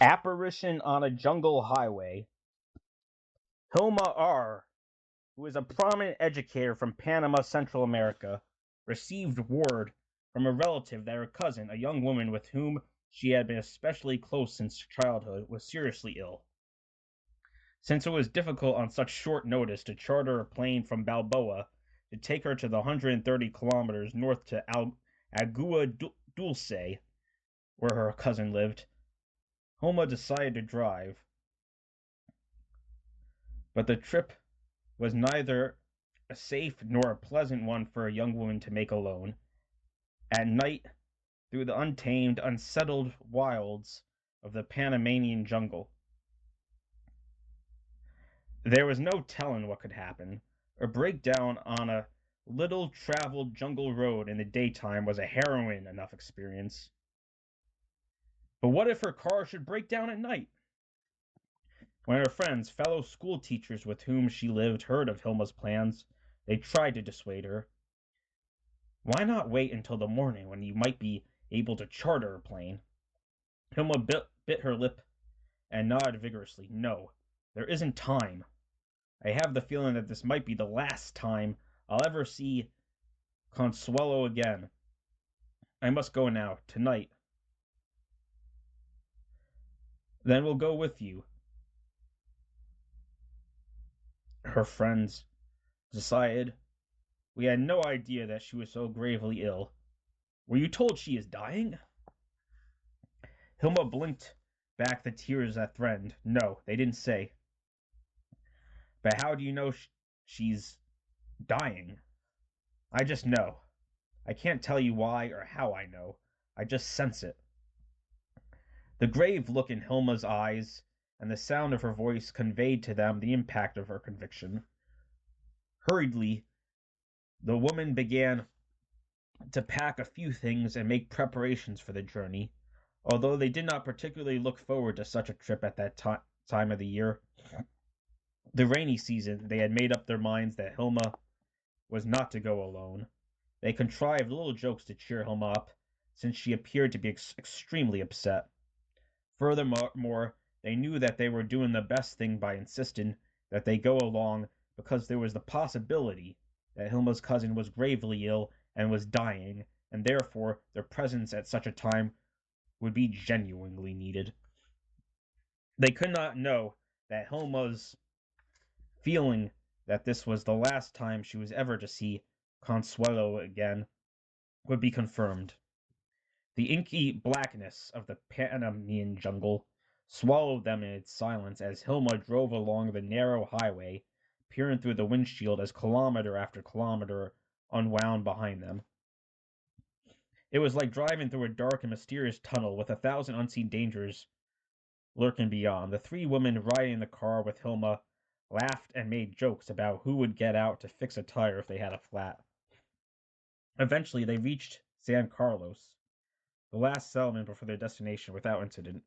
Apparition on a Jungle Highway. Hilma R., who is a prominent educator from Panama, Central America, received word from a relative that her cousin, a young woman with whom she had been especially close since childhood, was seriously ill. Since it was difficult on such short notice to charter a plane from Balboa to take her to the 130 kilometers north to Agua Dulce, where her cousin lived, Hilma decided to drive. But the trip was neither a safe nor a pleasant one for a young woman to make alone. At night, through the untamed, unsettled wilds of the Panamanian jungle, there was no telling what could happen. A breakdown on a little traveled jungle road in the daytime was a harrowing enough experience. But what if her car should break down at night? When her friends, fellow school teachers with whom she lived, heard of Hilma's plans, they tried to dissuade her. Why not wait until the morning when you might be able to charter a plane? Hilma bit her lip and nodded vigorously. No, there isn't time. I have the feeling that this might be the last time I'll ever see Consuelo again. I must go now, tonight. Then we'll go with you. Her friends decided. We had no idea that she was so gravely ill. Were you told she is dying? Hilma blinked back the tears that threatened. No, they didn't say. But how do you know she's dying? I just know. I can't tell you why or how I know. I just sense it. The grave look in Hilma's eyes and the sound of her voice conveyed to them the impact of her conviction. Hurriedly, the woman began to pack a few things and make preparations for the journey. Although they did not particularly look forward to such a trip at that time of the year, the rainy season, they had made up their minds that Hilma was not to go alone. They contrived little jokes to cheer Hilma up, since she appeared to be extremely upset. Furthermore, they knew that they were doing the best thing by insisting that they go along, because there was the possibility that Hilma's cousin was gravely ill and was dying, and therefore their presence at such a time would be genuinely needed. They could not know that Hilma's feeling that this was the last time she was ever to see Consuelo again would be confirmed. The inky blackness of the Panamanian jungle swallowed them in its silence as Hilma drove along the narrow highway, peering through the windshield as kilometer after kilometer unwound behind them. It was like driving through a dark and mysterious tunnel with 1,000 unseen dangers lurking beyond. The three women riding in the car with Hilma laughed and made jokes about who would get out to fix a tire if they had a flat. Eventually, they reached San Carlos, the last settlement before their destination, without incident.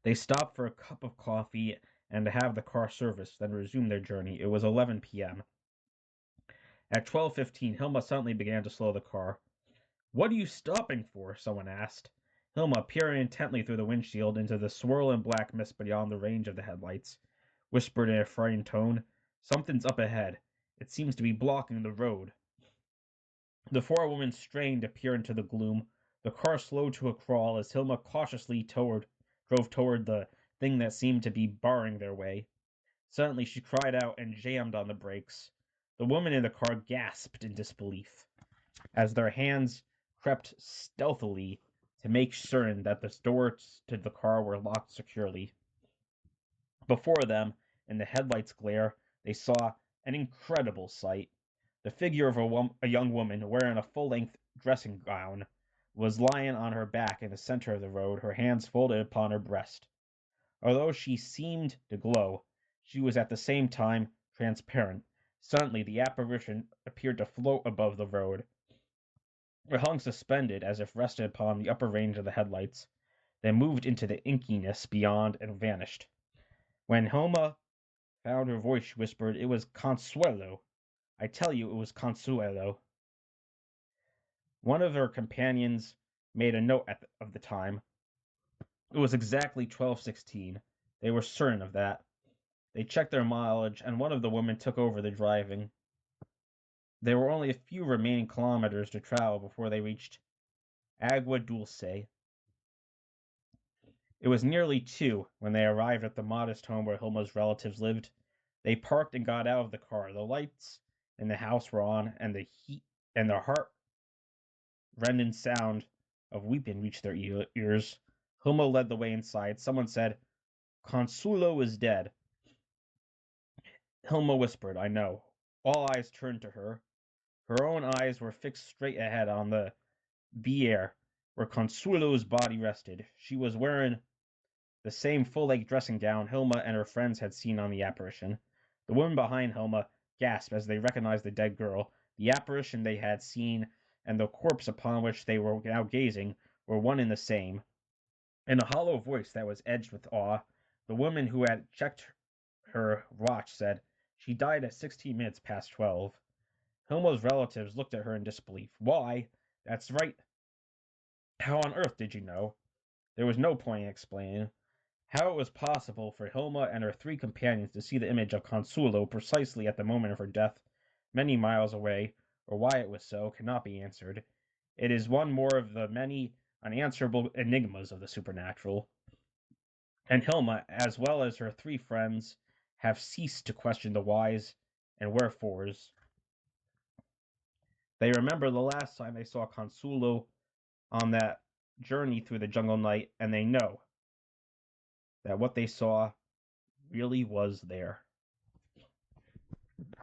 They stopped for a cup of coffee and to have the car serviced, then resumed their journey. It was 11 p.m. At 12:15, Hilma suddenly began to slow the car. What are you stopping for? Someone asked. Hilma, peering intently through the windshield into the swirling black mist beyond the range of the headlights, whispered in a frightened tone, Something's up ahead. It seems to be blocking the road. The four women strained to peer into the gloom. The car slowed to a crawl as Hilma cautiously drove toward the thing that seemed to be barring their way. Suddenly she cried out and jammed on the brakes. The women in the car gasped in disbelief as their hands crept stealthily to make certain that the doors to the car were locked securely. Before them, in the headlights' glare, they saw an incredible sight. The figure of a young woman wearing a full-length dressing gown was lying on her back in the center of the road, her hands folded upon her breast. Although she seemed to glow, she was at the same time transparent. Suddenly, the apparition appeared to float above the road. It hung suspended as if rested upon the upper range of the headlights, then moved into the inkiness beyond and vanished. When Hilma found her voice, she whispered, It was Consuelo. I tell you, it was Consuelo. One of her companions made a note of the time. It was exactly 12:16. They were certain of that. They checked their mileage, and one of the women took over the driving. There were only a few remaining kilometers to travel before they reached Agua Dulce. It was nearly 2 when they arrived at the modest home where Hilma's relatives lived. They parked and got out of the car. The lights in the house were on, and the heat and the heart-rending sound of weeping reached their ears. Hilma led the way inside. Someone said, "Consuelo is dead." Hilma whispered, "I know." All eyes turned to her. Her own eyes were fixed straight ahead on the bier where Consuelo's body rested. She was wearing the same full-length dressing gown Hilma and her friends had seen on the apparition. The women behind Hilma gasped as they recognized the dead girl. The apparition they had seen and the corpse upon which they were now gazing were one and the same. In a hollow voice that was edged with awe, the woman who had checked her watch said, "She died at 16 minutes past 12. Hilma's relatives looked at her in disbelief. "Why? That's right. How on earth did you know?" There was no point in explaining. How it was possible for Hilma and her 3 companions to see the image of Consuelo precisely at the moment of her death, many miles away, or why it was so, cannot be answered. It is one more of the many unanswerable enigmas of the supernatural. And Hilma, as well as her 3 friends, have ceased to question the whys and wherefores. They remember the last time they saw Consuelo on that journey through the jungle night, and they know that what they saw really was there.